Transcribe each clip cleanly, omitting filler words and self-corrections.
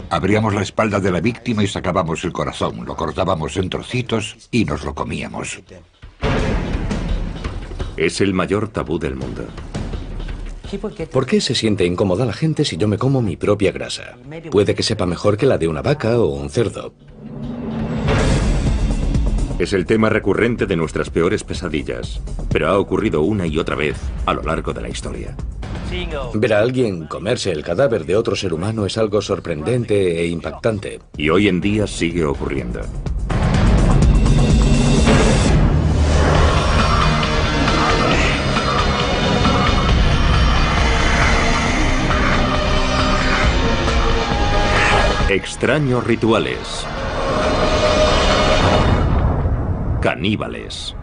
Abríamos la espalda de la víctima y sacábamos el corazón, lo cortábamos en trocitos y nos lo comíamos. Es el mayor tabú del mundo. ¿Por qué se siente incómoda la gente si yo me como mi propia grasa? Puede que sepa mejor que la de una vaca o un cerdo. Es el tema recurrente de nuestras peores pesadillas, pero ha ocurrido una y otra vez a lo largo de la historia. Ver a alguien comerse el cadáver de otro ser humano es algo sorprendente e impactante. Y hoy en día sigue ocurriendo. Extraños rituales. Caníbales.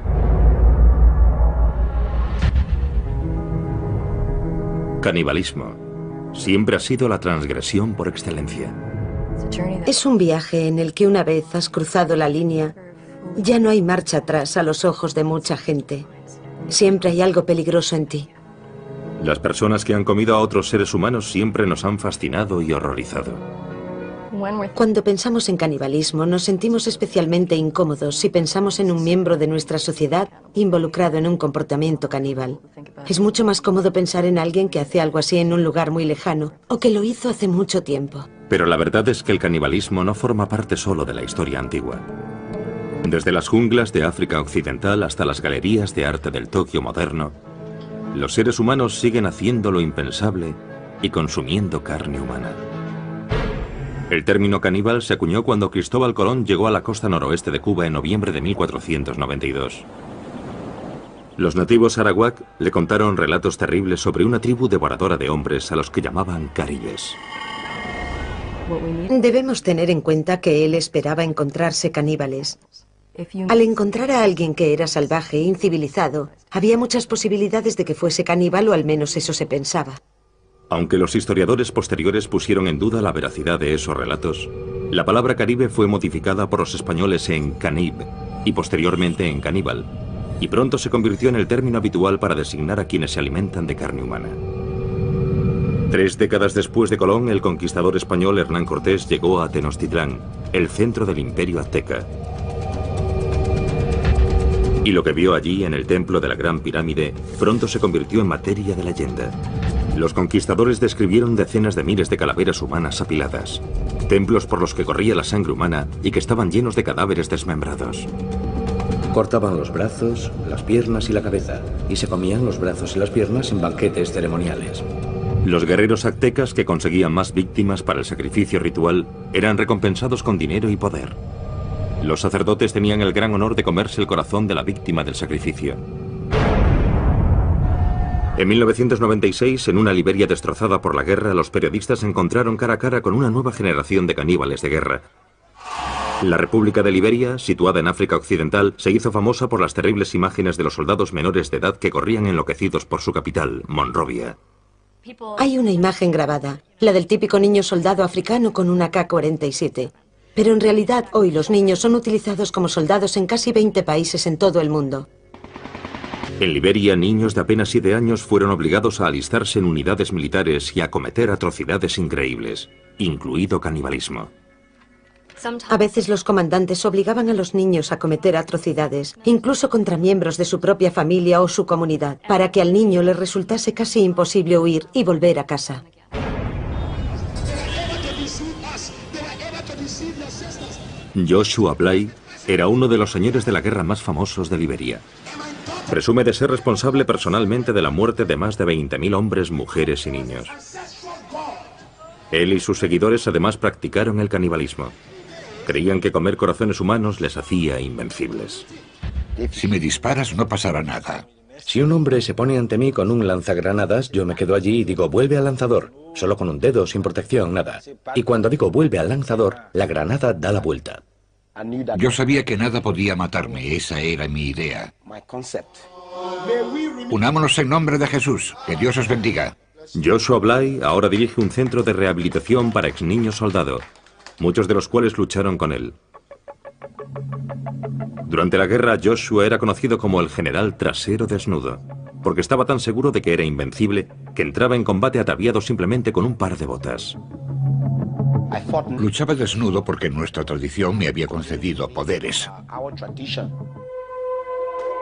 Canibalismo siempre ha sido la transgresión por excelencia. Es un viaje en el que una vez has cruzado la línea, ya no hay marcha atrás a los ojos de mucha gente. Siempre hay algo peligroso en ti. Las personas que han comido a otros seres humanos siempre nos han fascinado y horrorizado. Cuando pensamos en canibalismo, nos sentimos especialmente incómodos si pensamos en un miembro de nuestra sociedad involucrado en un comportamiento caníbal. Es mucho más cómodo pensar en alguien que hace algo así en un lugar muy lejano o que lo hizo hace mucho tiempo. Pero la verdad es que el canibalismo no forma parte solo de la historia antigua. Desde las junglas de África Occidental hasta las galerías de arte del Tokio moderno, los seres humanos siguen haciendo lo impensable y consumiendo carne humana. El término caníbal se acuñó cuando Cristóbal Colón llegó a la costa noroeste de Cuba en noviembre de 1492. Los nativos arawak le contaron relatos terribles sobre una tribu devoradora de hombres a los que llamaban caribes. Debemos tener en cuenta que él esperaba encontrarse caníbales. Al encontrar a alguien que era salvaje e incivilizado, había muchas posibilidades de que fuese caníbal, o al menos eso se pensaba. Aunque los historiadores posteriores pusieron en duda la veracidad de esos relatos, la palabra caribe fue modificada por los españoles en canib y posteriormente en caníbal, y pronto se convirtió en el término habitual para designar a quienes se alimentan de carne humana. 3 décadas después de Colón, el conquistador español Hernán Cortés llegó a Tenochtitlán, el centro del imperio azteca. Y lo que vio allí en el templo de la Gran Pirámide pronto se convirtió en materia de leyenda. Los conquistadores describieron decenas de miles de calaveras humanas apiladas, templos por los que corría la sangre humana y que estaban llenos de cadáveres desmembrados. Cortaban los brazos, las piernas y la cabeza, y se comían los brazos y las piernas en banquetes ceremoniales. Los guerreros aztecas que conseguían más víctimas para el sacrificio ritual eran recompensados con dinero y poder. Los sacerdotes tenían el gran honor de comerse el corazón de la víctima del sacrificio. En 1996, en una Liberia destrozada por la guerra, los periodistas se encontraron cara a cara con una nueva generación de caníbales de guerra. La República de Liberia, situada en África Occidental, se hizo famosa por las terribles imágenes de los soldados menores de edad que corrían enloquecidos por su capital, Monrovia. Hay una imagen grabada, la del típico niño soldado africano con una AK-47. Pero en realidad hoy los niños son utilizados como soldados en casi 20 países en todo el mundo. En Liberia, niños de apenas 7 años fueron obligados a alistarse en unidades militares y a cometer atrocidades increíbles, incluido canibalismo. A veces los comandantes obligaban a los niños a cometer atrocidades, incluso contra miembros de su propia familia o su comunidad, para que al niño le resultase casi imposible huir y volver a casa. Joshua Bly era uno de los señores de la guerra más famosos de Liberia. Presume de ser responsable personalmente de la muerte de más de 20.000 hombres, mujeres y niños. Él y sus seguidores además practicaron el canibalismo. Creían que comer corazones humanos les hacía invencibles. Si me disparas no pasará nada. Si un hombre se pone ante mí con un lanzagranadas, yo me quedo allí y digo, vuelve al lanzador. Solo con un dedo, sin protección, nada. Y cuando digo vuelve al lanzador, la granada da la vuelta. Yo sabía que nada podía matarme, esa era mi idea. Unámonos en nombre de Jesús, que Dios os bendiga. Joshua Bly ahora dirige un centro de rehabilitación para ex niños soldado, muchos de los cuales lucharon con él. Durante la guerra, Joshua era conocido como el general trasero desnudo, porque estaba tan seguro de que era invencible que entraba en combate ataviado simplemente con un par de botas. Luchaba desnudo porque nuestra tradición me había concedido poderes.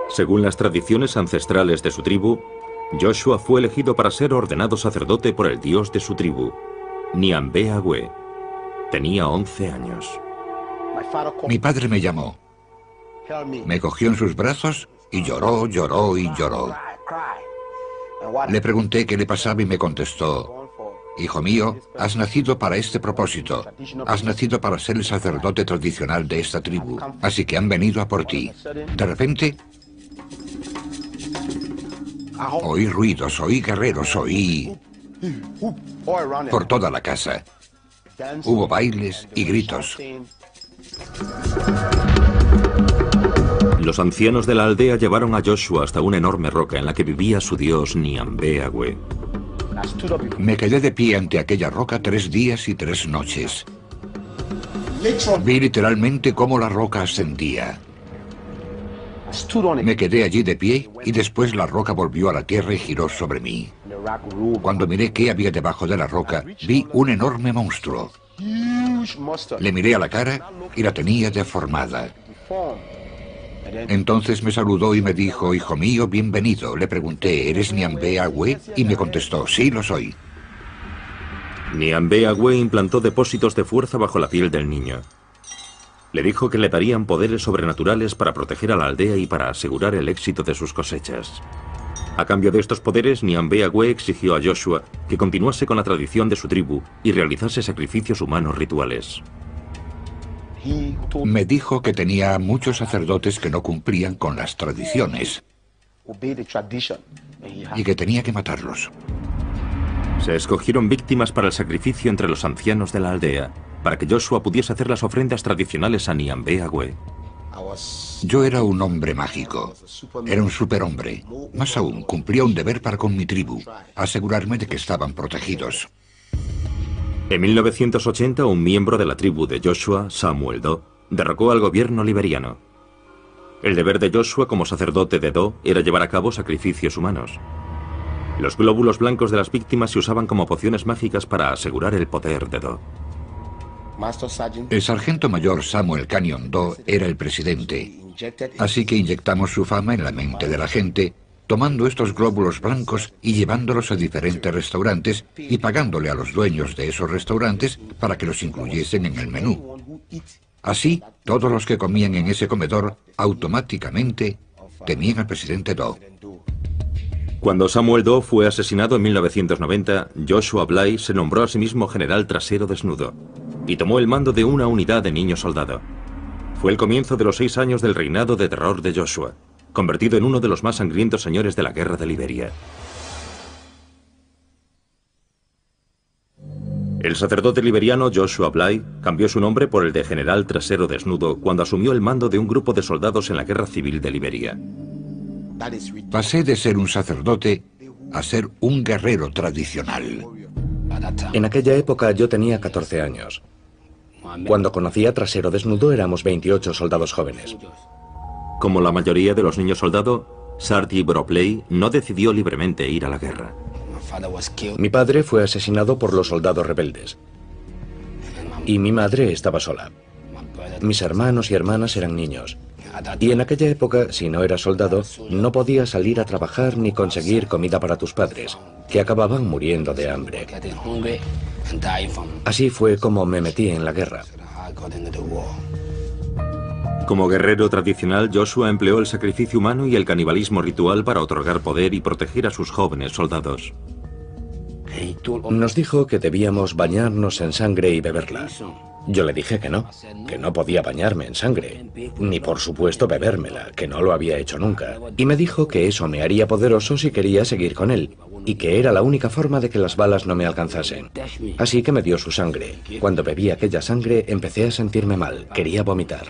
Según las tradiciones ancestrales de su tribu, Joshua fue elegido para ser ordenado sacerdote por el dios de su tribu, Niambe Agüe. Tenía 11 años. Mi padre me llamó. Me cogió en sus brazos y lloró, lloró y lloró. Le pregunté qué le pasaba y me contestó: hijo mío, has nacido para este propósito. Has nacido para ser el sacerdote tradicional de esta tribu. Así que han venido a por ti. De repente, oí ruidos, oí guerreros, oí por toda la casa. Hubo bailes y gritos. Los ancianos de la aldea llevaron a Joshua hasta una enorme roca en la que vivía su dios Niambe Agüe. Me quedé de pie ante aquella roca 3 días y 3 noches. Vi literalmente cómo la roca ascendía. Me quedé allí de pie y después la roca volvió a la tierra y giró sobre mí. Cuando miré qué había debajo de la roca, vi un enorme monstruo. Le miré a la cara y la tenía deformada. Entonces me saludó y me dijo: hijo mío, bienvenido. Le pregunté: ¿eres Niambe Agüe? Y me contestó: sí, lo soy. Niambe Agüe implantó depósitos de fuerza bajo la piel del niño. Le dijo que le darían poderes sobrenaturales para proteger a la aldea y para asegurar el éxito de sus cosechas. A cambio de estos poderes, Niambe Agüe exigió a Joshua que continuase con la tradición de su tribu y realizase sacrificios humanos rituales. Me dijo que tenía muchos sacerdotes que no cumplían con las tradiciones y que tenía que matarlos. Se escogieron víctimas para el sacrificio entre los ancianos de la aldea, para que Joshua pudiese hacer las ofrendas tradicionales a Niambe Agüe. Yo era un hombre mágico. Era un superhombre. Más aún, cumplía un deber para con mi tribu: asegurarme de que estaban protegidos. En 1980, un miembro de la tribu de Joshua, Samuel Doe, derrocó al gobierno liberiano. El deber de Joshua como sacerdote de Doe era llevar a cabo sacrificios humanos. Los glóbulos blancos de las víctimas se usaban como pociones mágicas para asegurar el poder de Doe. El sargento mayor Samuel Canyon Doe era el presidente, así que inyectamos su fama en la mente de la gente, tomando estos glóbulos blancos y llevándolos a diferentes restaurantes y pagándole a los dueños de esos restaurantes para que los incluyesen en el menú. Así, todos los que comían en ese comedor automáticamente temían al presidente Doe. Cuando Samuel Doe fue asesinado en 1990, Joshua Bly se nombró a sí mismo general trasero desnudo y tomó el mando de una unidad de niño soldado. Fue el comienzo de los 6 años del reinado de terror de Joshua, convertido en uno de los más sangrientos señores de la guerra de Liberia. El sacerdote liberiano Joshua Bly cambió su nombre por el de general trasero desnudo cuando asumió el mando de un grupo de soldados en la guerra civil de Liberia. Pasé de ser un sacerdote a ser un guerrero tradicional. En aquella época yo tenía 14 años. Cuando conocí a Trasero Desnudo éramos 28 soldados jóvenes. Como la mayoría de los niños soldados, Sarti Bropley no decidió libremente ir a la guerra. Mi padre fue asesinado por los soldados rebeldes. Y mi madre estaba sola. Mis hermanos y hermanas eran niños. Y en aquella época, si no eras soldado, no podías salir a trabajar ni conseguir comida para tus padres, que acababan muriendo de hambre. Así fue como me metí en la guerra. Como guerrero tradicional, Joshua empleó el sacrificio humano y el canibalismo ritual para otorgar poder y proteger a sus jóvenes soldados. Nos dijo que debíamos bañarnos en sangre y beberla. Yo le dije que no podía bañarme en sangre, ni por supuesto bebérmela, que no lo había hecho nunca. Y me dijo que eso me haría poderoso si quería seguir con él, y que era la única forma de que las balas no me alcanzasen. Así que me dio su sangre. Cuando bebí aquella sangre empecé a sentirme mal, quería vomitar.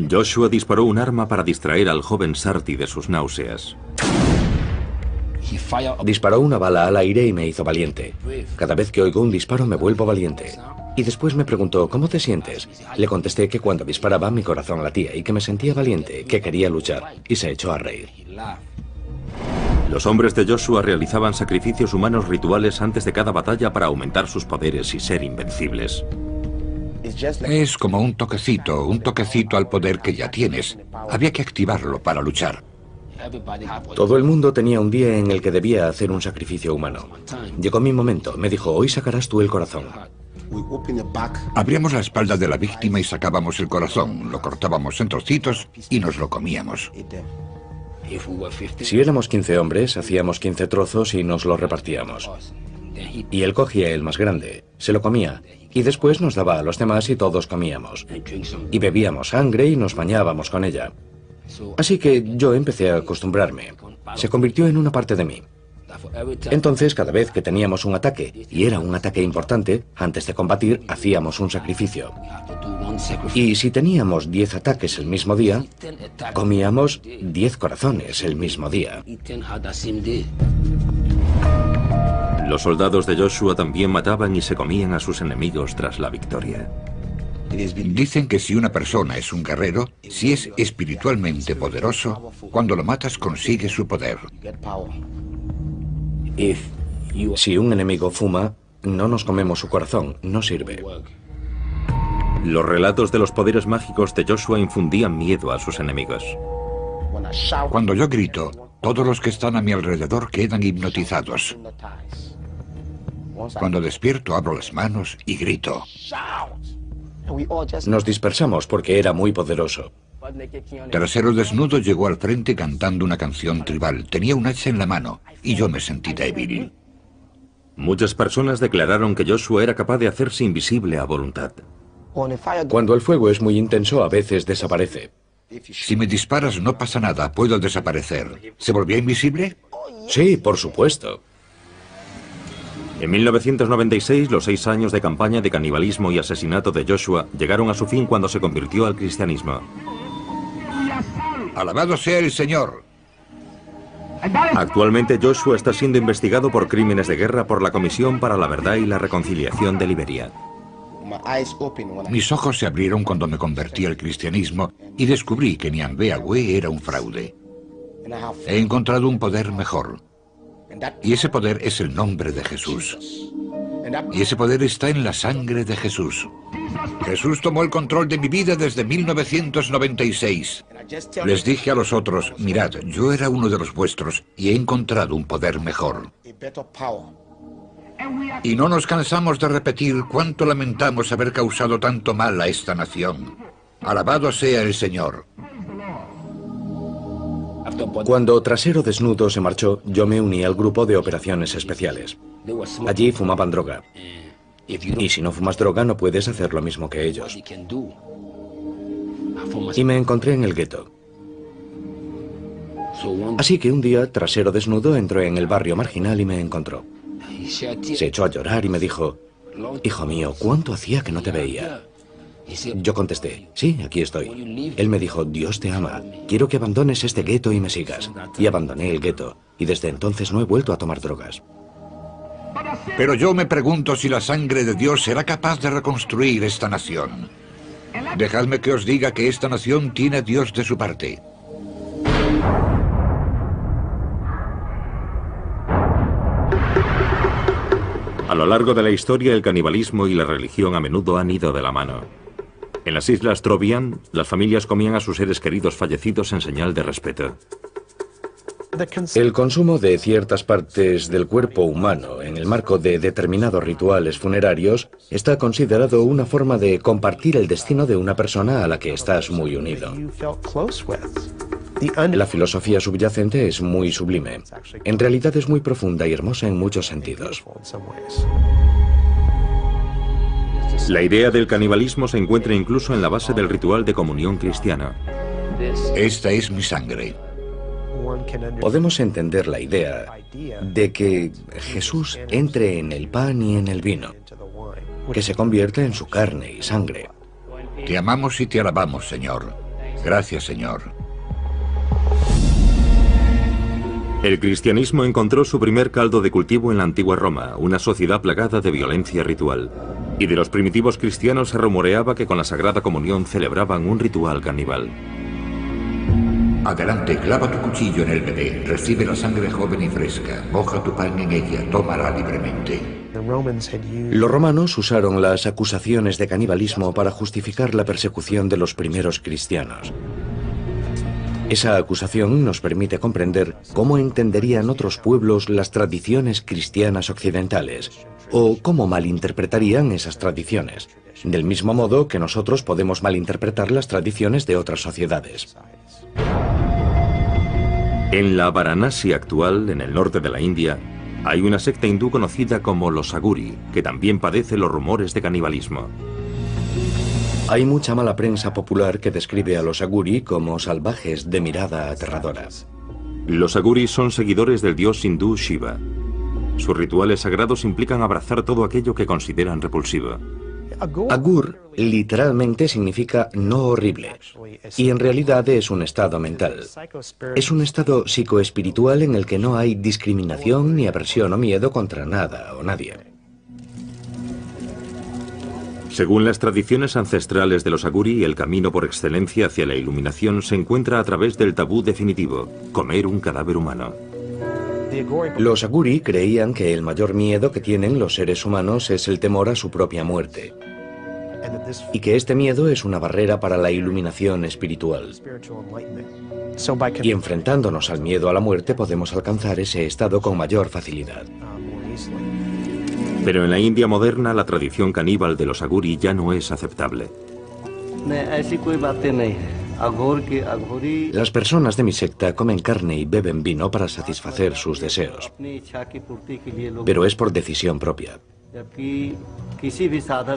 Joshua disparó un arma para distraer al joven Sarti de sus náuseas. Disparó una bala al aire y me hizo valiente. Cada vez que oigo un disparo me vuelvo valiente. Y después me preguntó, ¿cómo te sientes? Le contesté que cuando disparaba mi corazón latía y que me sentía valiente, que quería luchar, y se echó a reír. Los hombres de Joshua realizaban sacrificios humanos rituales antes de cada batalla para aumentar sus poderes y ser invencibles. Es como un toquecito al poder que ya tienes. Había que activarlo para luchar. Todo el mundo tenía un día en el que debía hacer un sacrificio humano. Llegó mi momento. Me dijo, hoy sacarás tú el corazón. Abríamos la espalda de la víctima y sacábamos el corazón, lo cortábamos en trocitos y nos lo comíamos. Si éramos 15 hombres, hacíamos 15 trozos y nos los repartíamos. Y él cogía el más grande, se lo comía, y después nos daba a los demás y todos comíamos. Y bebíamos sangre y nos bañábamos con ella. Así que yo empecé a acostumbrarme. Se convirtió en una parte de mí. Entonces, cada vez que teníamos un ataque, y era un ataque importante, antes de combatir, hacíamos un sacrificio. Y si teníamos 10 ataques el mismo día, comíamos 10 corazones el mismo día. Los soldados de Joshua también mataban y se comían a sus enemigos tras la victoria. Dicen que si una persona es un guerrero, si es espiritualmente poderoso, cuando lo matas consigue su poder. Si un enemigo fuma, no nos comemos su corazón, no sirve. Los relatos de los poderes mágicos de Joshua infundían miedo a sus enemigos. Cuando yo grito, todos los que están a mi alrededor quedan hipnotizados. Cuando despierto, abro las manos y grito. Nos dispersamos porque era muy poderoso. Trasero Desnudo llegó al frente cantando una canción tribal. Tenía un hacha en la mano y yo me sentí débil. Muchas personas declararon que Joshua era capaz de hacerse invisible a voluntad. Cuando el fuego es muy intenso, a veces desaparece. Si me disparas no pasa nada, puedo desaparecer. ¿Se volvió invisible? Sí, por supuesto. En 1996, los 6 años de campaña de canibalismo y asesinato de Joshua llegaron a su fin cuando se convirtió al cristianismo. ¡Alabado sea el Señor! Actualmente Joshua está siendo investigado por crímenes de guerra por la Comisión para la Verdad y la Reconciliación de Liberia. Mis ojos se abrieron cuando me convertí al cristianismo y descubrí que Nyambe era un fraude. He encontrado un poder mejor. Y ese poder es el nombre de Jesús. Y ese poder está en la sangre de Jesús. Jesús tomó el control de mi vida desde 1996. Les dije a los otros, mirad, yo era uno de los vuestros y he encontrado un poder mejor. Y no nos cansamos de repetir cuánto lamentamos haber causado tanto mal a esta nación. Alabado sea el Señor. Cuando Trasero Desnudo se marchó, yo me uní al grupo de operaciones especiales. Allí fumaban droga. Y si no fumas droga, no puedes hacer lo mismo que ellos. Y me encontré en el gueto. Así que un día, Trasero Desnudo entró en el barrio marginal y me encontró. Se echó a llorar y me dijo, hijo mío, ¿cuánto hacía que no te veía? Yo contesté, sí, aquí estoy. Él me dijo, Dios te ama, quiero que abandones este gueto y me sigas. Y abandoné el gueto, y desde entonces no he vuelto a tomar drogas. Pero yo me pregunto si la sangre de Dios será capaz de reconstruir esta nación. Dejadme que os diga que esta nación tiene a Dios de su parte. A lo largo de la historia, el canibalismo y la religión a menudo han ido de la mano. En las islas Trobriand, las familias comían a sus seres queridos fallecidos en señal de respeto. El consumo de ciertas partes del cuerpo humano en el marco de determinados rituales funerarios está considerado una forma de compartir el destino de una persona a la que estás muy unido. La filosofía subyacente es muy sublime. En realidad es muy profunda y hermosa en muchos sentidos. La idea del canibalismo se encuentra incluso en la base del ritual de comunión cristiano. Esta es mi sangre. Podemos entender la idea de que Jesús entre en el pan y en el vino, que se convierta en su carne y sangre. Te amamos y te alabamos, Señor. Gracias, Señor. El cristianismo encontró su primer caldo de cultivo en la antigua Roma, una sociedad plagada de violencia ritual. Y de los primitivos cristianos se rumoreaba que con la Sagrada Comunión celebraban un ritual caníbal. Adelante, clava tu cuchillo en el bebé, recibe la sangre joven y fresca, moja tu pan en ella, tómala libremente. Los romanos usaron las acusaciones de canibalismo para justificar la persecución de los primeros cristianos. Esa acusación nos permite comprender cómo entenderían otros pueblos las tradiciones cristianas occidentales, o cómo malinterpretarían esas tradiciones, del mismo modo que nosotros podemos malinterpretar las tradiciones de otras sociedades. En la Varanasi actual, en el norte de la India, hay una secta hindú conocida como los Aguri, que también padece los rumores de canibalismo. Hay mucha mala prensa popular que describe a los Aguri como salvajes de mirada aterradora. Los Aguri son seguidores del dios hindú Shiva. Sus rituales sagrados implican abrazar todo aquello que consideran repulsivo. Agur literalmente significa no horrible, y en realidad es un estado mental. Es un estado psicoespiritual en el que no hay discriminación ni aversión o miedo contra nada o nadie. Según las tradiciones ancestrales de los Aguri, el camino por excelencia hacia la iluminación se encuentra a través del tabú definitivo, comer un cadáver humano. Los Aguri creían que el mayor miedo que tienen los seres humanos es el temor a su propia muerte, y que este miedo es una barrera para la iluminación espiritual. Y enfrentándonos al miedo a la muerte podemos alcanzar ese estado con mayor facilidad. Pero en la India moderna la tradición caníbal de los Aguri ya no es aceptable. Las personas de mi secta comen carne y beben vino para satisfacer sus deseos, pero es por decisión propia.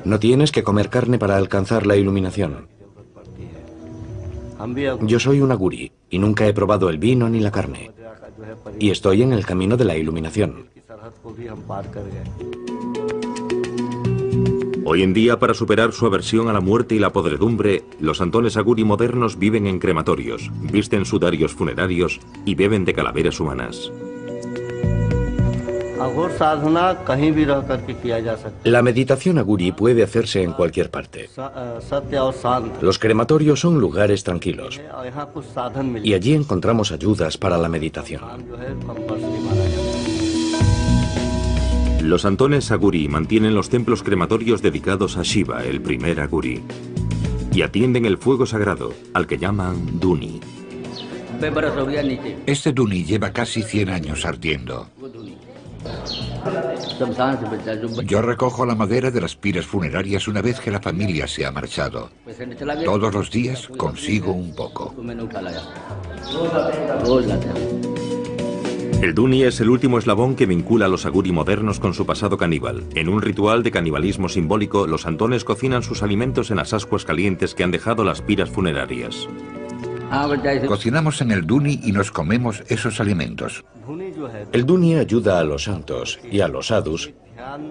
No tienes que comer carne para alcanzar la iluminación. Yo soy un Aguri y nunca he probado el vino ni la carne, y estoy en el camino de la iluminación. Hoy en día, para superar su aversión a la muerte y la podredumbre, los santones Aguri modernos viven en crematorios, visten sudarios funerarios y beben de calaveras humanas. La meditación Aguri puede hacerse en cualquier parte. Los crematorios son lugares tranquilos, y allí encontramos ayudas para la meditación. Los santones Aguri mantienen los templos crematorios dedicados a Shiva, el primer Aguri, y atienden el fuego sagrado, al que llaman Duni. Este Duni lleva casi 100 años ardiendo. Yo recojo la madera de las piras funerarias una vez que la familia se ha marchado. Todos los días consigo un poco. El Duni es el último eslabón que vincula a los Aguri modernos con su pasado caníbal. En un ritual de canibalismo simbólico, los santones cocinan sus alimentos en las ascuas calientes que han dejado las piras funerarias. Cocinamos en el Duni y nos comemos esos alimentos. El Duni ayuda a los santos y a los sadhus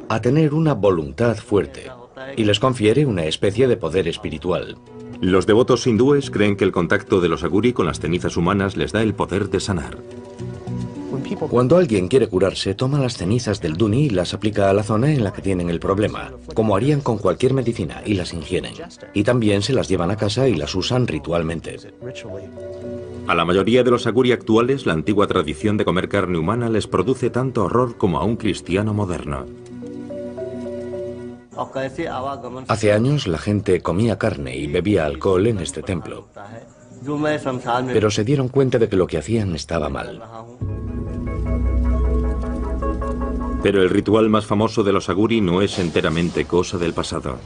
a tener una voluntad fuerte y les confiere una especie de poder espiritual. Los devotos hindúes creen que el contacto de los Aguri con las cenizas humanas les da el poder de sanar. Cuando alguien quiere curarse, toma las cenizas del Duni y las aplica a la zona en la que tienen el problema, como harían con cualquier medicina, y las ingieren. Y también se las llevan a casa y las usan ritualmente. A la mayoría de los Aguri actuales, la antigua tradición de comer carne humana les produce tanto horror como a un cristiano moderno. Hace años la gente comía carne y bebía alcohol en este templo, pero se dieron cuenta de que lo que hacían estaba mal. Pero el ritual más famoso de los Aguri no es enteramente cosa del pasado.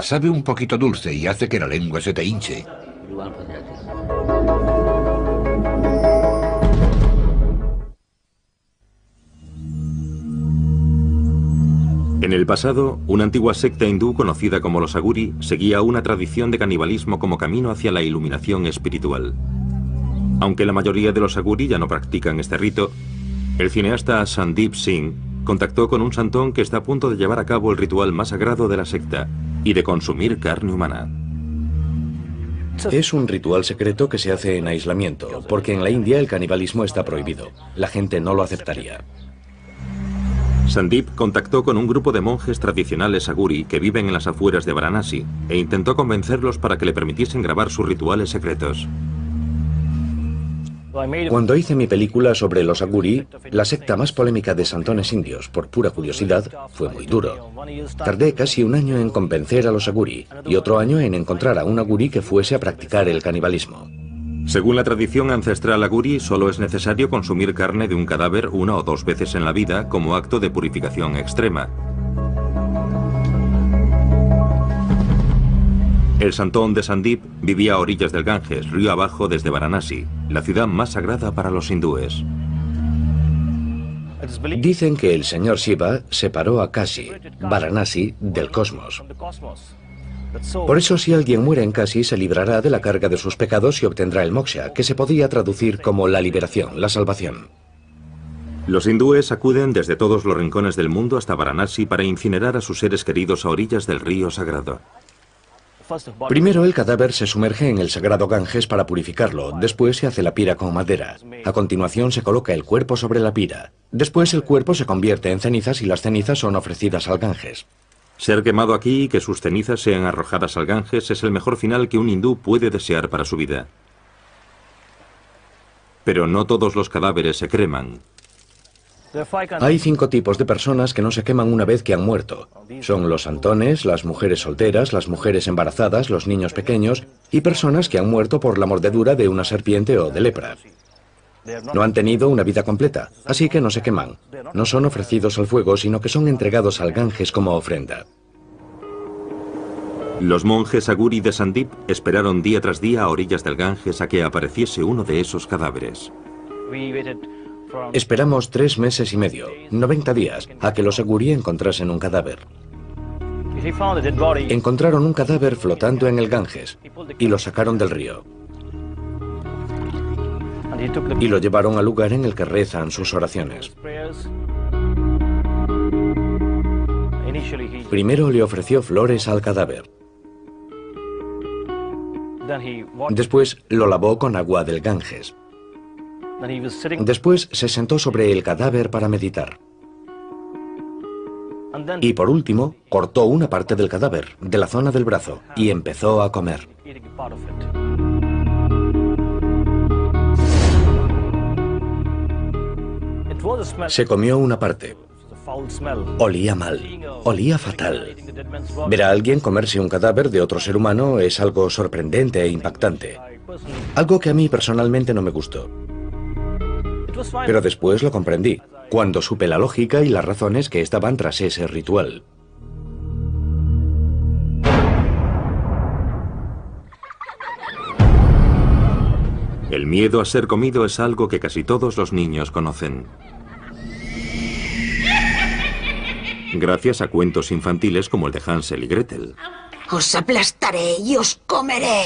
Sabe un poquito dulce y hace que la lengua se te hinche. En el pasado, una antigua secta hindú conocida como los Aguri seguía una tradición de canibalismo como camino hacia la iluminación espiritual. Aunque la mayoría de los Aguri ya no practican este rito, el cineasta Sandeep Singh contactó con un santón que está a punto de llevar a cabo el ritual más sagrado de la secta y de consumir carne humana. Es un ritual secreto que se hace en aislamiento, porque en la India el canibalismo está prohibido. La gente no lo aceptaría. Sandip contactó con un grupo de monjes tradicionales aguri que viven en las afueras de Varanasi e intentó convencerlos para que le permitiesen grabar sus rituales secretos. Cuando hice mi película sobre los aguri, la secta más polémica de santones indios, por pura curiosidad, fue muy duro. Tardé casi un año en convencer a los aguri y otro año en encontrar a un aguri que fuese a practicar el canibalismo. Según la tradición ancestral aguri, solo es necesario consumir carne de un cadáver 1 o 2 veces en la vida como acto de purificación extrema. El santón de Sandip vivía a orillas del Ganges, río abajo desde Varanasi, la ciudad más sagrada para los hindúes. Dicen que el señor Shiva separó a Kashi, Varanasi, del cosmos. Por eso, si alguien muere en Kashi, se librará de la carga de sus pecados y obtendrá el moksha, que se podía traducir como la liberación, la salvación. Los hindúes acuden desde todos los rincones del mundo hasta Varanasi para incinerar a sus seres queridos a orillas del río sagrado. Primero el cadáver se sumerge en el sagrado Ganges para purificarlo, después se hace la pira con madera. A continuación se coloca el cuerpo sobre la pira. Después el cuerpo se convierte en cenizas y las cenizas son ofrecidas al Ganges. Ser quemado aquí y que sus cenizas sean arrojadas al Ganges es el mejor final que un hindú puede desear para su vida. Pero no todos los cadáveres se creman. Hay 5 tipos de personas que no se queman una vez que han muerto. Son los santones, las mujeres solteras, las mujeres embarazadas, los niños pequeños y personas que han muerto por la mordedura de una serpiente o de lepra. No han tenido una vida completa, así que no se queman. No son ofrecidos al fuego, sino que son entregados al Ganges como ofrenda. Los monjes aguri de Sandip esperaron día tras día a orillas del Ganges a que apareciese uno de esos cadáveres. Esperamos 3 meses y medio, 90 días, a que los aguri encontrasen un cadáver. Encontraron un cadáver flotando en el Ganges y lo sacaron del río. Y lo llevaron al lugar en el que rezan sus oraciones. Primero le ofreció flores al cadáver. Después lo lavó con agua del Ganges. Después se sentó sobre el cadáver para meditar. Y por último, cortó una parte del cadáver, de la zona del brazo, y empezó a comer. Se comió una parte. Olía mal, olía fatal. Ver a alguien comerse un cadáver de otro ser humano es algo sorprendente e impactante. Algo que a mí personalmente no me gustó. Pero después lo comprendí, cuando supe la lógica y las razones que estaban tras ese ritual. El miedo a ser comido es algo que casi todos los niños conocen. Gracias a cuentos infantiles como el de Hansel y Gretel. Os aplastaré y os comeré.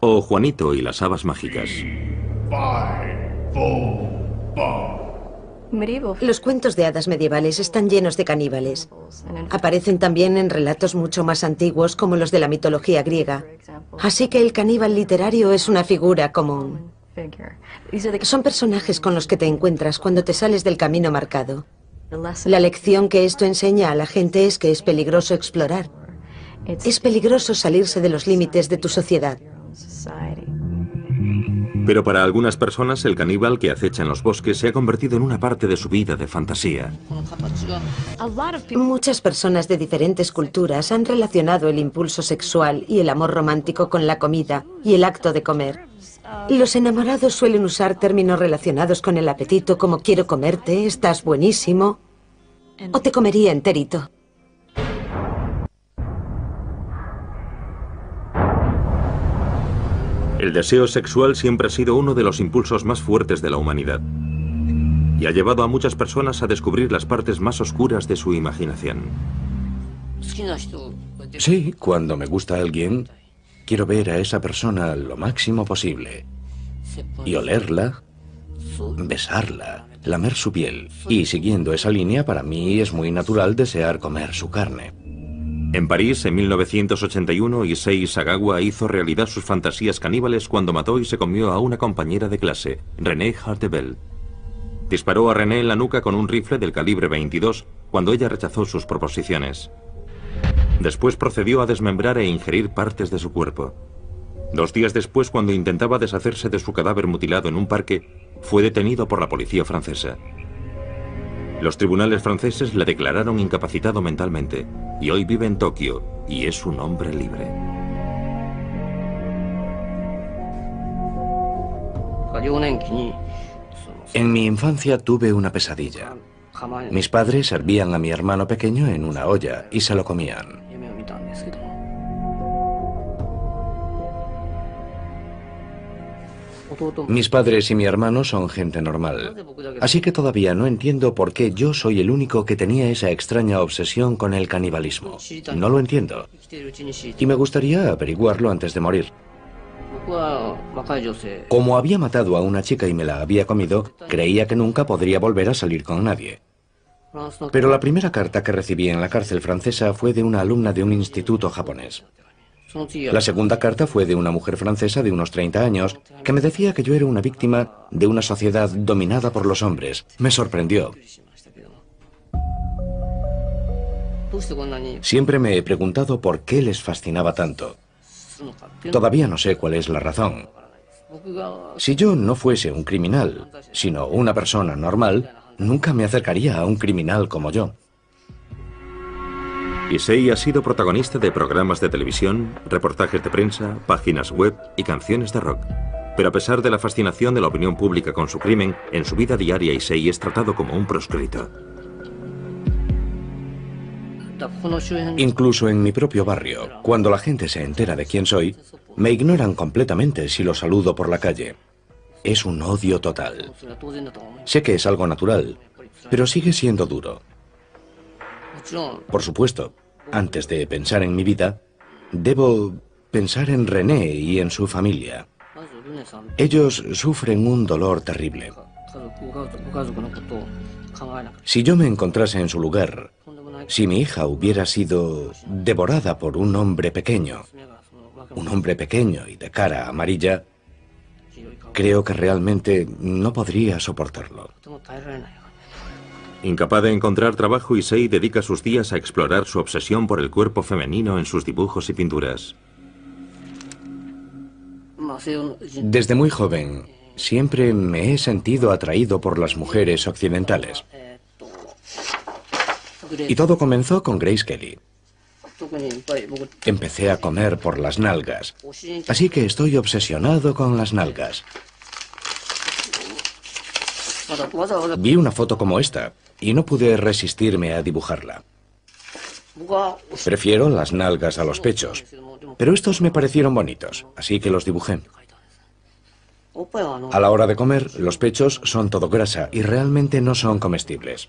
O Juanito y las habas mágicas. Los cuentos de hadas medievales están llenos de caníbales. Aparecen también en relatos mucho más antiguos como los de la mitología griega. Así que el caníbal literario es una figura común. Son personajes con los que te encuentras cuando te sales del camino marcado. La lección que esto enseña a la gente es que es peligroso explorar. Es peligroso salirse de los límites de tu sociedad. Pero para algunas personas el caníbal que acecha en los bosques se ha convertido en una parte de su vida de fantasía. Muchas personas de diferentes culturas han relacionado el impulso sexual y el amor romántico con la comida y el acto de comer. Los enamorados suelen usar términos relacionados con el apetito como quiero comerte, estás buenísimo o te comería enterito. El deseo sexual siempre ha sido uno de los impulsos más fuertes de la humanidad y ha llevado a muchas personas a descubrir las partes más oscuras de su imaginación. Sí, cuando me gusta alguien, quiero ver a esa persona lo máximo posible y olerla, besarla, lamer su piel. Y siguiendo esa línea, para mí es muy natural desear comer su carne. En París, en 1981, Issei Sagawa hizo realidad sus fantasías caníbales cuando mató y se comió a una compañera de clase, Renée Hartebel. Disparó a René en la nuca con un rifle del calibre 22 cuando ella rechazó sus proposiciones. Después procedió a desmembrar e ingerir partes de su cuerpo. 2 días después, cuando intentaba deshacerse de su cadáver mutilado en un parque, fue detenido por la policía francesa. Los tribunales franceses le declararon incapacitado mentalmente y hoy vive en Tokio y es un hombre libre. En mi infancia tuve una pesadilla. Mis padres servían a mi hermano pequeño en una olla y se lo comían. Mis padres y mi hermano son gente normal, así que todavía no entiendo por qué yo soy el único que tenía esa extraña obsesión con el canibalismo. No lo entiendo. Y me gustaría averiguarlo antes de morir. Como había matado a una chica y me la había comido, creía que nunca podría volver a salir con nadie. Pero la primera carta que recibí en la cárcel francesa fue de una alumna de un instituto japonés. La segunda carta fue de una mujer francesa de unos 30 años que me decía que yo era una víctima de una sociedad dominada por los hombres. Me sorprendió. Siempre me he preguntado por qué les fascinaba tanto. Todavía no sé cuál es la razón. Si yo no fuese un criminal, sino una persona normal, nunca me acercaría a un criminal como yo. Issei ha sido protagonista de programas de televisión, reportajes de prensa, páginas web y canciones de rock. Pero a pesar de la fascinación de la opinión pública con su crimen, en su vida diaria Issei es tratado como un proscrito. Incluso en mi propio barrio, cuando la gente se entera de quién soy, me ignoran completamente si los saludo por la calle. Es un odio total. Sé que es algo natural, pero sigue siendo duro. Por supuesto, antes de pensar en mi vida, debo pensar en René y en su familia. Ellos sufren un dolor terrible. Si yo me encontrase en su lugar, si mi hija hubiera sido devorada por un hombre pequeño y de cara amarilla, creo que realmente no podría soportarlo. Incapaz de encontrar trabajo, Issei dedica sus días a explorar su obsesión por el cuerpo femenino en sus dibujos y pinturas. Desde muy joven, siempre me he sentido atraído por las mujeres occidentales. Y todo comenzó con Grace Kelly. Empecé a comer por las nalgas, así que estoy obsesionado con las nalgas. Vi una foto como esta y no pude resistirme a dibujarla. Prefiero las nalgas a los pechos, pero estos me parecieron bonitos, así que los dibujé. A la hora de comer, los pechos son todo grasa y realmente no son comestibles.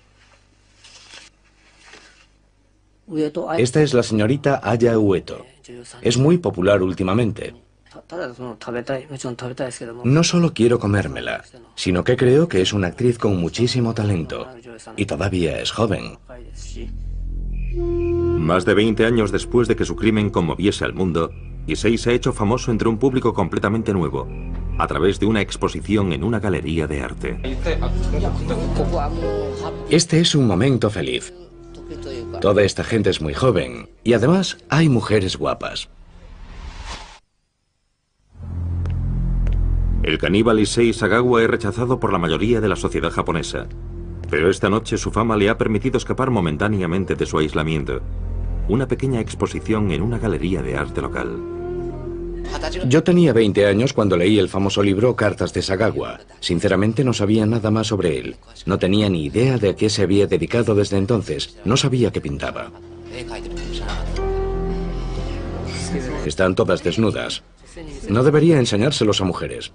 Esta es la señorita Aya Ueto. Es muy popular últimamente. No solo quiero comérmela, sino que creo que es una actriz con muchísimo talento. Y todavía es joven. Más de 20 años después de que su crimen conmoviese al mundo, Issei se ha hecho famoso entre un público completamente nuevo, a través de una exposición en una galería de arte. Este es un momento feliz. Toda esta gente es muy joven y además hay mujeres guapas. El caníbal Issei Sagawa es rechazado por la mayoría de la sociedad japonesa. Pero esta noche su fama le ha permitido escapar momentáneamente de su aislamiento. Una pequeña exposición en una galería de arte local. Yo tenía 20 años cuando leí el famoso libro Cartas de Sagawa. Sinceramente no sabía nada más sobre él. No tenía ni idea de a qué se había dedicado desde entonces. No sabía que pintaba. Están todas desnudas. No debería enseñárselos a mujeres.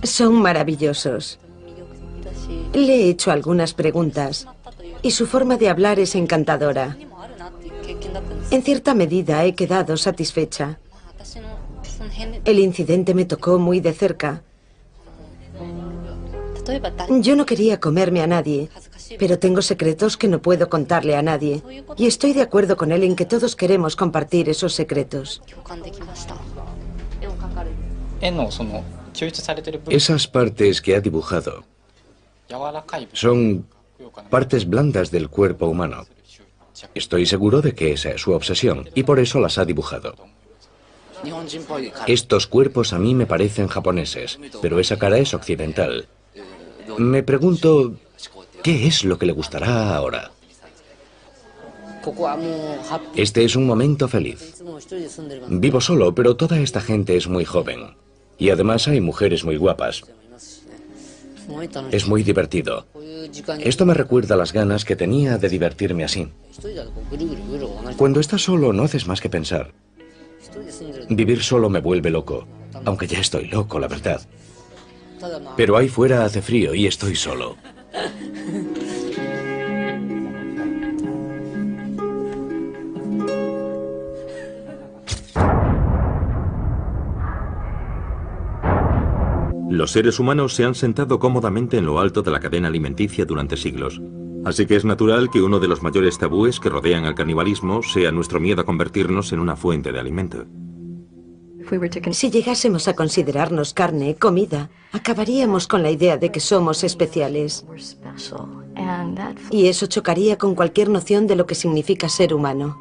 Son maravillosos. Le he hecho algunas preguntas y su forma de hablar es encantadora. En cierta medida he quedado satisfecha. El incidente me tocó muy de cerca. Yo no quería comerme a nadie, pero tengo secretos que no puedo contarle a nadie. Y estoy de acuerdo con él en que todos queremos compartir esos secretos. Esas partes que ha dibujado son partes blandas del cuerpo humano. Estoy seguro de que esa es su obsesión y por eso las ha dibujado. Estos cuerpos a mí me parecen japoneses, pero esa cara es occidental. Me pregunto, ¿qué es lo que le gustará ahora? Este es un momento feliz. Vivo solo, pero toda esta gente es muy joven. Y además hay mujeres muy guapas. Es muy divertido. Esto me recuerda las ganas que tenía de divertirme así. Cuando estás solo no haces más que pensar. Vivir solo me vuelve loco, aunque ya estoy loco, la verdad. Pero ahí fuera hace frío y estoy solo. Los seres humanos se han sentado cómodamente en lo alto de la cadena alimenticia durante siglos. Así que es natural que uno de los mayores tabúes que rodean al canibalismo sea nuestro miedo a convertirnos en una fuente de alimento. Si llegásemos a considerarnos carne, comida, acabaríamos con la idea de que somos especiales. Y eso chocaría con cualquier noción de lo que significa ser humano.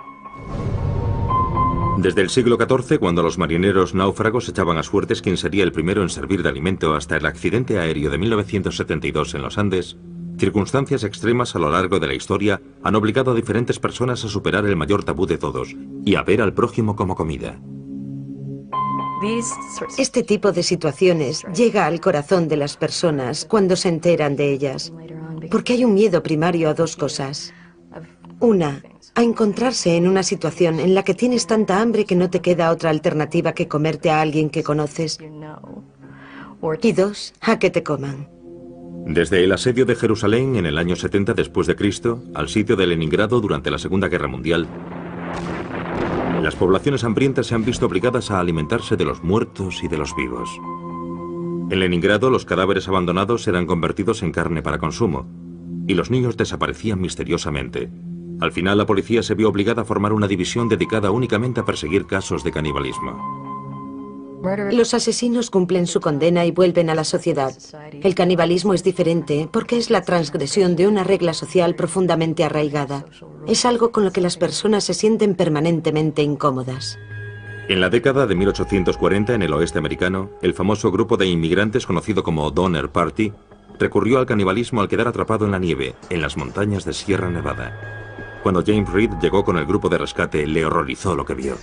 Desde el siglo XIV, cuando los marineros náufragos echaban a suertes quién sería el primero en servir de alimento, hasta el accidente aéreo de 1972 en los Andes, circunstancias extremas a lo largo de la historia han obligado a diferentes personas a superar el mayor tabú de todos y a ver al prójimo como comida. Este tipo de situaciones llega al corazón de las personas cuando se enteran de ellas, porque hay un miedo primario a dos cosas. Una, a encontrarse en una situación en la que tienes tanta hambre que no te queda otra alternativa que comerte a alguien que conoces. Y dos, a que te coman. Desde el asedio de Jerusalén en el año 70 después de Cristo al sitio de Leningrado durante la Segunda Guerra Mundial, las poblaciones hambrientas se han visto obligadas a alimentarse de los muertos y de los vivos. En Leningrado, los cadáveres abandonados eran convertidos en carne para consumo, y los niños desaparecían misteriosamente. Al final, la policía se vio obligada a formar una división dedicada únicamente a perseguir casos de canibalismo. Los asesinos cumplen su condena y vuelven a la sociedad. El canibalismo es diferente porque es la transgresión de una regla social profundamente arraigada. Es algo con lo que las personas se sienten permanentemente incómodas. En la década de 1840, en el oeste americano, el famoso grupo de inmigrantes conocido como Donner Party recurrió al canibalismo al quedar atrapado en la nieve, en las montañas de Sierra Nevada. Cuando James Reed llegó con el grupo de rescate, le horrorizó lo que vio.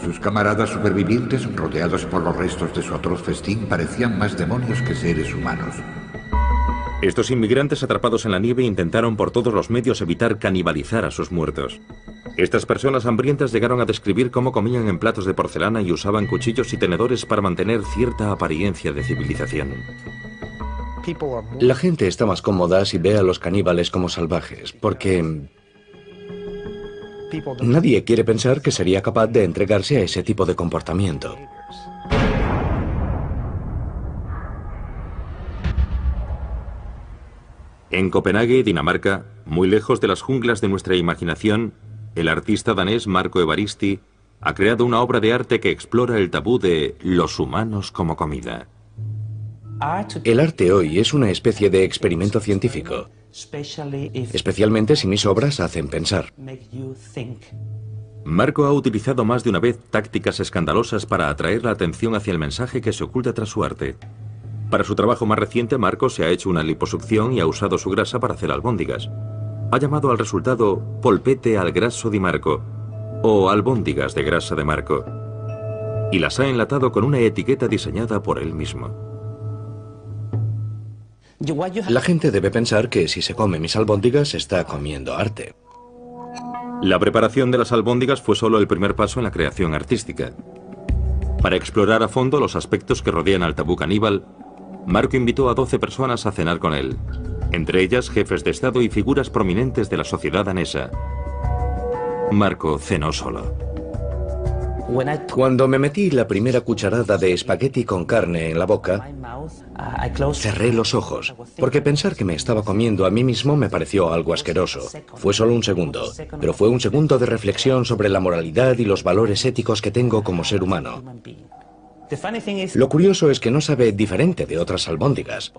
Sus camaradas supervivientes, rodeados por los restos de su atroz festín, parecían más demonios que seres humanos. Estos inmigrantes atrapados en la nieve intentaron por todos los medios evitar canibalizar a sus muertos. Estas personas hambrientas llegaron a describir cómo comían en platos de porcelana y usaban cuchillos y tenedores para mantener cierta apariencia de civilización. La gente está más cómoda si ve a los caníbales como salvajes, porque nadie quiere pensar que sería capaz de entregarse a ese tipo de comportamiento. En Copenhague, Dinamarca, muy lejos de las junglas de nuestra imaginación, el artista danés Marco Evaristi ha creado una obra de arte que explora el tabú de los humanos como comida. El arte hoy es una especie de experimento científico, especialmente si mis obras hacen pensar. Marco ha utilizado más de una vez tácticas escandalosas para atraer la atención hacia el mensaje que se oculta tras su arte. Para su trabajo más reciente, Marco se ha hecho una liposucción y ha usado su grasa para hacer albóndigas. Ha llamado al resultado polpette al grasso di Marco, o albóndigas de grasa de Marco, y las ha enlatado con una etiqueta diseñada por él mismo. La gente debe pensar que si se come mis albóndigas está comiendo arte. La preparación de las albóndigas fue solo el primer paso en la creación artística. Para explorar a fondo los aspectos que rodean al tabú caníbal, Marco invitó a 12 personas a cenar con él, entre ellas jefes de Estado y figuras prominentes de la sociedad danesa. Marco cenó solo. Cuando me metí la primera cucharada de espagueti con carne en la boca, cerré los ojos, porque pensar que me estaba comiendo a mí mismo me pareció algo asqueroso. Fue solo un segundo, pero fue un segundo de reflexión sobre la moralidad y los valores éticos que tengo como ser humano. Lo curioso es que no sabe diferente de otras albóndigas.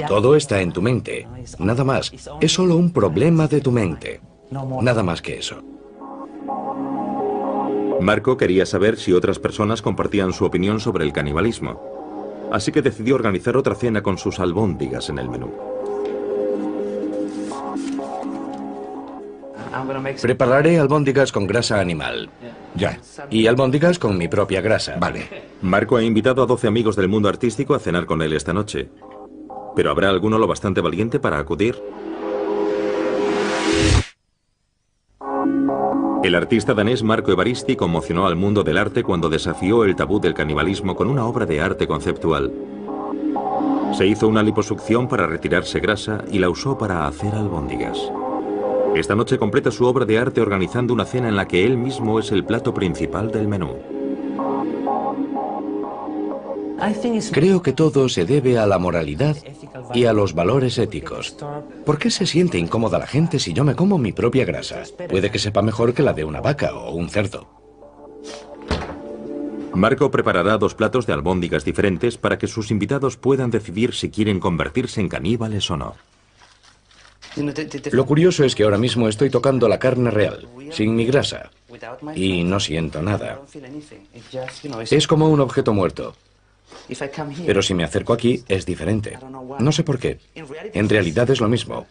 Todo está en tu mente. Nada más. Es solo un problema de tu mente. Nada más que eso. Marco quería saber si otras personas compartían su opinión sobre el canibalismo. Así que decidió organizar otra cena con sus albóndigas en el menú. Prepararé albóndigas con grasa animal. Ya. Y albóndigas con mi propia grasa. Vale. Marco ha invitado a 12 amigos del mundo artístico a cenar con él esta noche. ¿Pero habrá alguno lo bastante valiente para acudir? El artista danés Marco Evaristi conmocionó al mundo del arte cuando desafió el tabú del canibalismo con una obra de arte conceptual. Se hizo una liposucción para retirarse grasa y la usó para hacer albóndigas. Esta noche completa su obra de arte organizando una cena en la que él mismo es el plato principal del menú. Creo que todo se debe a la moralidad y a los valores éticos. ¿Por qué se siente incómoda la gente si yo me como mi propia grasa? Puede que sepa mejor que la de una vaca o un cerdo. Marco preparará 2 platos de albóndigas diferentes para que sus invitados puedan decidir si quieren convertirse en caníbales o no. Lo curioso es que ahora mismo estoy tocando la carne real, sin mi grasa, y no siento nada. Es como un objeto muerto. Pero si me acerco aquí, es diferente. No sé por qué. En realidad es lo mismo.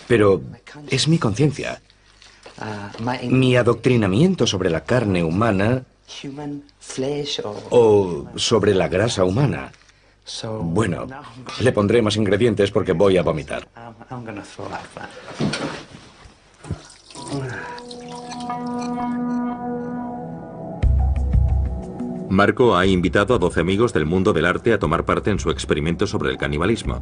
Pero es mi conciencia. Mi adoctrinamiento sobre la carne humana o sobre la grasa humana. Bueno, le pondré más ingredientes porque voy a vomitar. Marco ha invitado a 12 amigos del mundo del arte a tomar parte en su experimento sobre el canibalismo.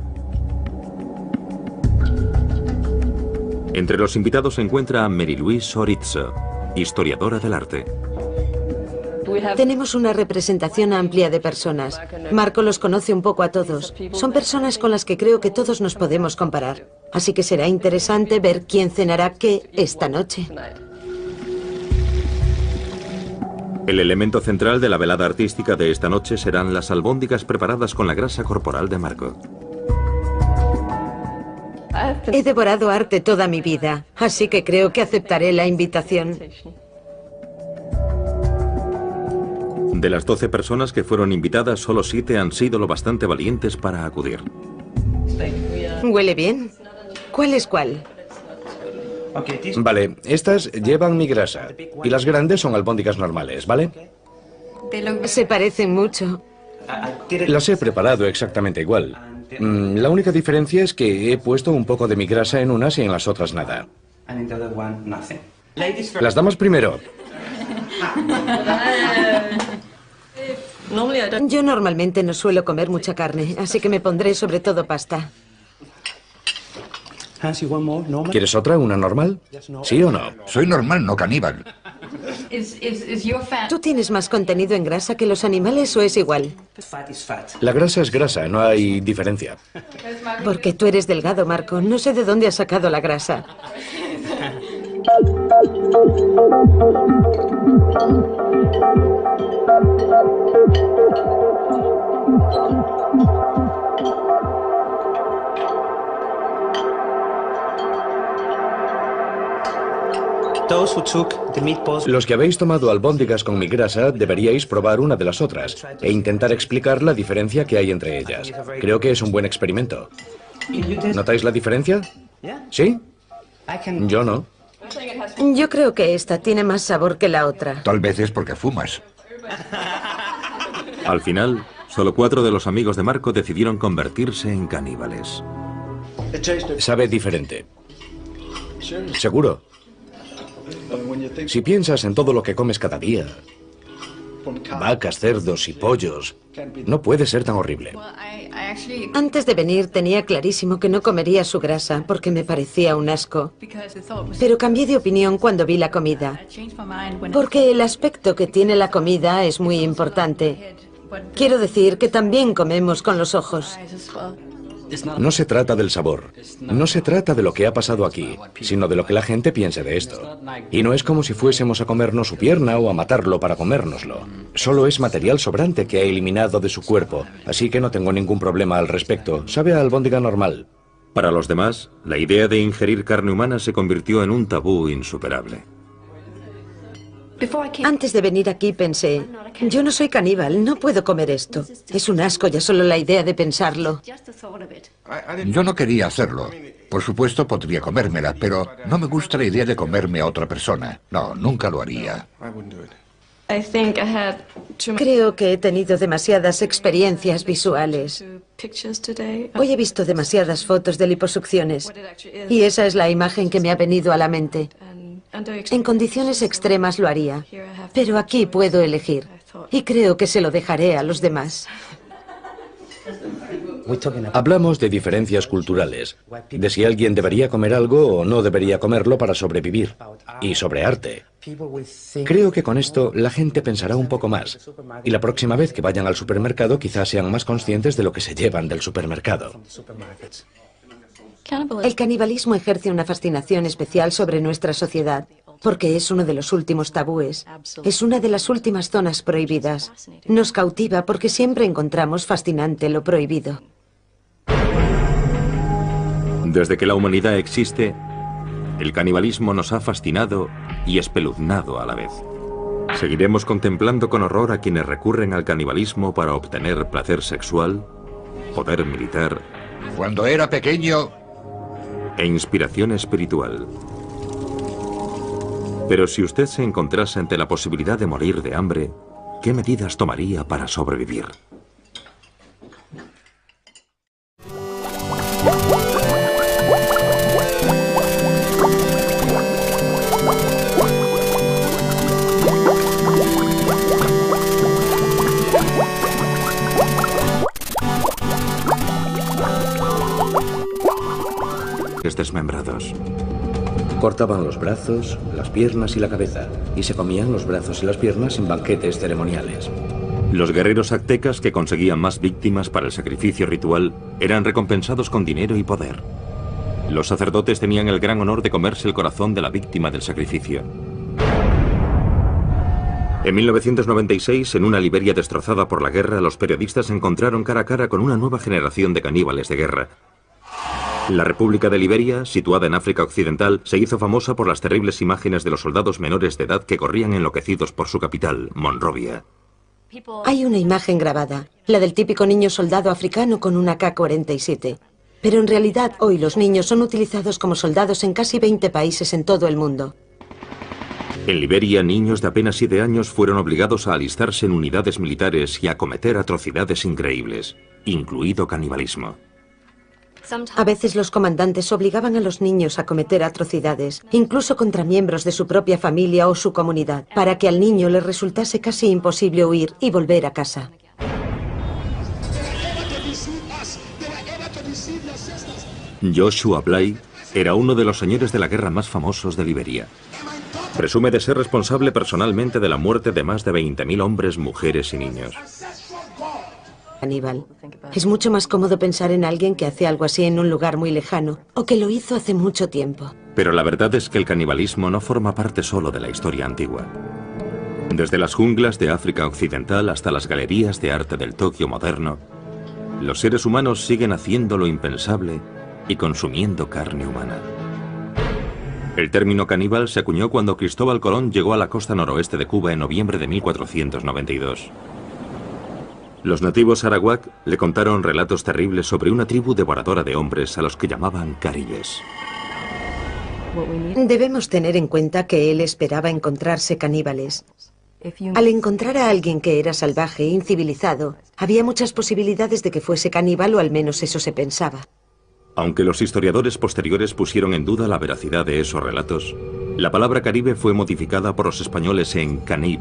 Entre los invitados se encuentra Mary-Louise Orizzo, historiadora del arte. Tenemos una representación amplia de personas. Marco los conoce un poco a todos. Son personas con las que creo que todos nos podemos comparar. Así que será interesante ver quién cenará qué esta noche. El elemento central de la velada artística de esta noche serán las albóndigas preparadas con la grasa corporal de Marco. He devorado arte toda mi vida, así que creo que aceptaré la invitación. De las 12 personas que fueron invitadas, solo 7 han sido lo bastante valientes para acudir. ¿Huele bien? ¿Cuál es cuál? Vale, estas llevan mi grasa y las grandes son albóndigas normales, ¿vale? Se parecen mucho. Las he preparado exactamente igual. La única diferencia es que he puesto un poco de mi grasa en unas y en las otras nada. Las damas primero. Yo normalmente no suelo comer mucha carne, así que me pondré sobre todo pasta. ¿Quieres otra, una normal? ¿Sí o no? Soy normal, no caníbal. ¿Tú tienes más contenido en grasa que los animales o es igual? La grasa es grasa, no hay diferencia. Porque tú eres delgado, Marco. No sé de dónde has sacado la grasa. Los que habéis tomado albóndigas con mi grasa deberíais probar una de las otras e intentar explicar la diferencia que hay entre ellas. Creo que es un buen experimento. ¿Notáis la diferencia? ¿Sí? Yo no. Yo creo que esta tiene más sabor que la otra. Tal vez es porque fumas. Al final, solo 4 de los amigos de Marco decidieron convertirse en caníbales. Sabe diferente. Seguro. Si piensas en todo lo que comes cada día, vacas, cerdos y pollos, no puede ser tan horrible. Antes de venir tenía clarísimo que no comería su grasa porque me parecía un asco. Pero cambié de opinión cuando vi la comida. Porque el aspecto que tiene la comida es muy importante. Quiero decir que también comemos con los ojos. No se trata del sabor, no se trata de lo que ha pasado aquí, sino de lo que la gente piense de esto. Y no es como si fuésemos a comernos su pierna o a matarlo para comérnoslo. Solo es material sobrante que ha eliminado de su cuerpo, así que no tengo ningún problema al respecto. Sabe a albóndiga normal. Para los demás, la idea de ingerir carne humana se convirtió en un tabú insuperable. Antes de venir aquí pensé, yo no soy caníbal, no puedo comer esto. Es un asco ya solo la idea de pensarlo. Yo no quería hacerlo. Por supuesto podría comérmela, pero no me gusta la idea de comerme a otra persona. No, nunca lo haría. Creo que he tenido demasiadas experiencias visuales. Hoy he visto demasiadas fotos de liposucciones y esa es la imagen que me ha venido a la mente. En condiciones extremas lo haría, pero aquí puedo elegir y creo que se lo dejaré a los demás. Hablamos de diferencias culturales, de si alguien debería comer algo o no debería comerlo para sobrevivir, y sobre arte. Creo que con esto la gente pensará un poco más, y la próxima vez que vayan al supermercado quizás sean más conscientes de lo que se llevan del supermercado. El canibalismo ejerce una fascinación especial sobre nuestra sociedad, porque es uno de los últimos tabúes. Es una de las últimas zonas prohibidas. Nos cautiva porque siempre encontramos fascinante lo prohibido. Desde que la humanidad existe, el canibalismo nos ha fascinado y espeluznado a la vez. ¿Seguiremos contemplando con horror a quienes recurren al canibalismo para obtener placer sexual, poder militar Cuando era pequeño, e inspiración espiritual? Pero si usted se encontrase ante la posibilidad de morir de hambre, ¿qué medidas tomaría para sobrevivir? Desmembrados. Cortaban los brazos, las piernas y la cabeza, y se comían los brazos y las piernas en banquetes ceremoniales. Los guerreros aztecas que conseguían más víctimas para el sacrificio ritual eran recompensados con dinero y poder. Los sacerdotes tenían el gran honor de comerse el corazón de la víctima del sacrificio. En 1996, en una Liberia destrozada por la guerra, los periodistas se encontraron cara a cara con una nueva generación de caníbales de guerra. La República de Liberia, situada en África Occidental, se hizo famosa por las terribles imágenes de los soldados menores de edad que corrían enloquecidos por su capital, Monrovia. Hay una imagen grabada, la del típico niño soldado africano con una AK-47. Pero en realidad hoy los niños son utilizados como soldados en casi 20 países en todo el mundo. En Liberia, niños de apenas 7 años fueron obligados a alistarse en unidades militares y a cometer atrocidades increíbles, incluido canibalismo. A veces los comandantes obligaban a los niños a cometer atrocidades, incluso contra miembros de su propia familia o su comunidad, para que al niño le resultase casi imposible huir y volver a casa. Joshua Bly era uno de los señores de la guerra más famosos de Liberia. Presume de ser responsable personalmente de la muerte de más de 20.000 hombres, mujeres y niños. Aníbal. Es mucho más cómodo pensar en alguien que hace algo así en un lugar muy lejano, o que lo hizo hace mucho tiempo. Pero la verdad es que el canibalismo no forma parte solo de la historia antigua. Desde las junglas de África Occidental hasta las galerías de arte del Tokio moderno, los seres humanos siguen haciendo lo impensable y consumiendo carne humana. El término caníbal se acuñó cuando Cristóbal Colón llegó a la costa noroeste de Cuba en noviembre de 1492. Los nativos arawak le contaron relatos terribles sobre una tribu devoradora de hombres a los que llamaban caribes. Debemos tener en cuenta que él esperaba encontrarse caníbales. Al encontrar a alguien que era salvaje e incivilizado, había muchas posibilidades de que fuese caníbal, o al menos eso se pensaba. Aunque los historiadores posteriores pusieron en duda la veracidad de esos relatos, la palabra caribe fue modificada por los españoles en canib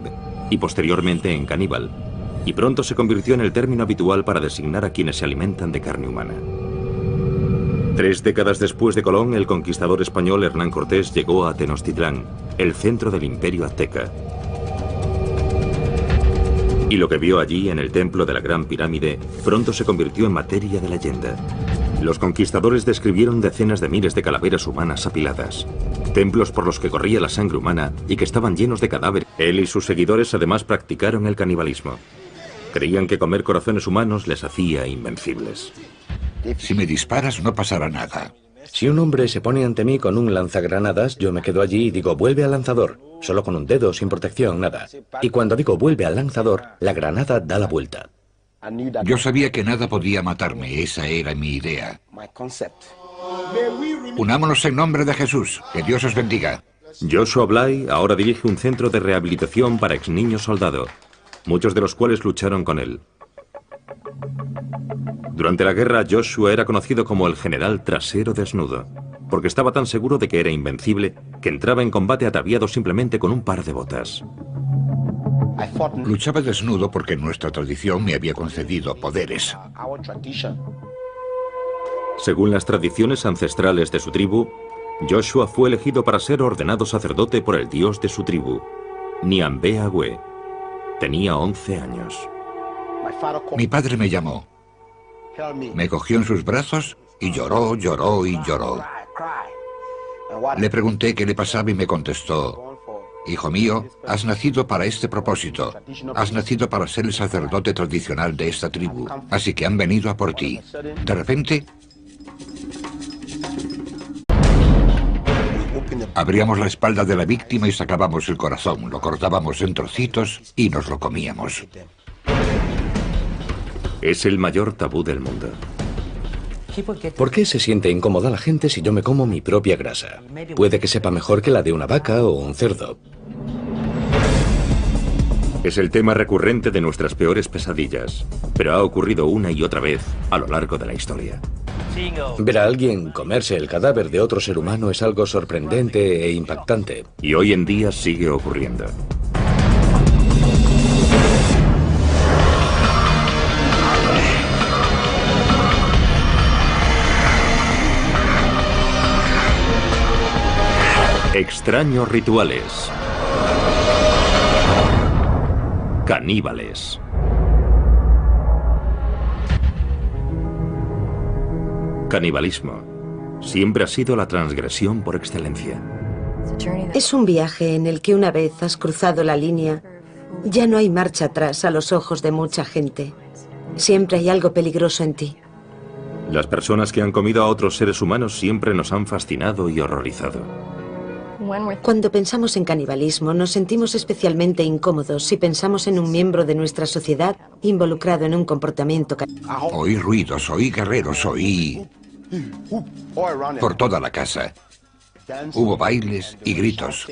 y posteriormente en caníbal, y pronto se convirtió en el término habitual para designar a quienes se alimentan de carne humana. 3 décadas después de Colón, el conquistador español Hernán Cortés llegó a Tenochtitlán, el centro del imperio azteca. Y lo que vio allí en el templo de la Gran Pirámide pronto se convirtió en materia de leyenda. Los conquistadores describieron decenas de miles de calaveras humanas apiladas, templos por los que corría la sangre humana y que estaban llenos de cadáveres. Él y sus seguidores además practicaron el canibalismo. Creían que comer corazones humanos les hacía invencibles. Si me disparas no pasará nada. Si un hombre se pone ante mí con un lanzagranadas, yo me quedo allí y digo, vuelve al lanzador, solo con un dedo, sin protección, nada. Y cuando digo vuelve al lanzador, la granada da la vuelta. Yo sabía que nada podía matarme, esa era mi idea. Unámonos en nombre de Jesús, que Dios os bendiga. Joshua Bly ahora dirige un centro de rehabilitación para ex niños soldado, muchos de los cuales lucharon con él. Durante la guerra, Joshua era conocido como el general trasero desnudo, porque estaba tan seguro de que era invencible que entraba en combate ataviado simplemente con un par de botas. Luchaba desnudo porque nuestra tradición me había concedido poderes. Según las tradiciones ancestrales de su tribu, Joshua fue elegido para ser ordenado sacerdote por el dios de su tribu, Niambe-Agüe. Tenía 11 años. Mi padre me llamó. Me cogió en sus brazos y lloró, lloró y lloró. Le pregunté qué le pasaba y me contestó: hijo mío, has nacido para este propósito. Has nacido para ser el sacerdote tradicional de esta tribu. Así que han venido a por ti. De repente, abríamos la espalda de la víctima y sacábamos el corazón. Lo cortábamos en trocitos y nos lo comíamos. Es el mayor tabú del mundo. ¿Por qué se siente incómoda la gente si yo me como mi propia grasa? Puede que sepa mejor que la de una vaca o un cerdo. Es el tema recurrente de nuestras peores pesadillas, pero ha ocurrido una y otra vez a lo largo de la historia. Ver a alguien comerse el cadáver de otro ser humano es algo sorprendente e impactante. Y hoy en día sigue ocurriendo. Extraños rituales. Caníbales. Canibalismo siempre ha sido la transgresión por excelencia. Es un viaje en el que una vez has cruzado la línea, ya no hay marcha atrás a los ojos de mucha gente. Siempre hay algo peligroso en ti. Las personas que han comido a otros seres humanos siempre nos han fascinado y horrorizado. Cuando pensamos en canibalismo, nos sentimos especialmente incómodos si pensamos en un miembro de nuestra sociedad involucrado en un comportamiento caníbal. Oí ruidos, oí guerreros, oí por toda la casa. Hubo bailes y gritos.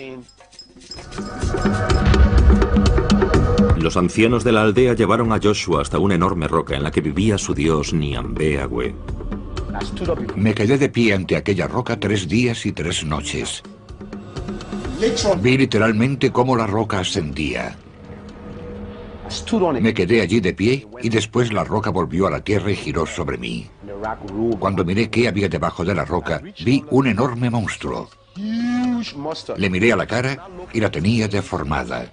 Los ancianos de la aldea llevaron a Joshua hasta una enorme roca en la que vivía su dios Niambe-Agüe. Me quedé de pie ante aquella roca 3 días y 3 noches. Vi literalmente cómo la roca ascendía. Me quedé allí de pie y después la roca volvió a la tierra y giró sobre mí. Cuando miré qué había debajo de la roca, vi un enorme monstruo. Le miré a la cara y la tenía deformada.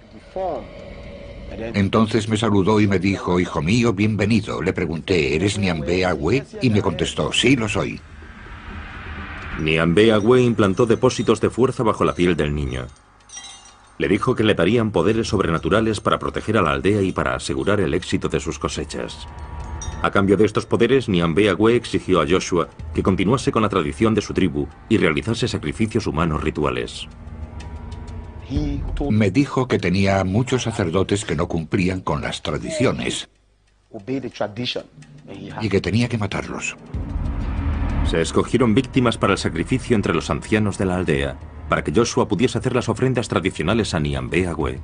Entonces me saludó y me dijo: hijo mío, bienvenido. Le pregunté: ¿eres Niambe-Agüe? Y me contestó: sí, lo soy. Niambe-Agüe implantó depósitos de fuerza bajo la piel del niño. Le dijo que le darían poderes sobrenaturales para proteger a la aldea y para asegurar el éxito de sus cosechas. A cambio de estos poderes, Niambe-Agüe exigió a Joshua que continuase con la tradición de su tribu y realizase sacrificios humanos rituales. Me dijo que tenía muchos sacerdotes que no cumplían con las tradiciones y que tenía que matarlos. Se escogieron víctimas para el sacrificio entre los ancianos de la aldea, para que Joshua pudiese hacer las ofrendas tradicionales a Niambe-Agüe.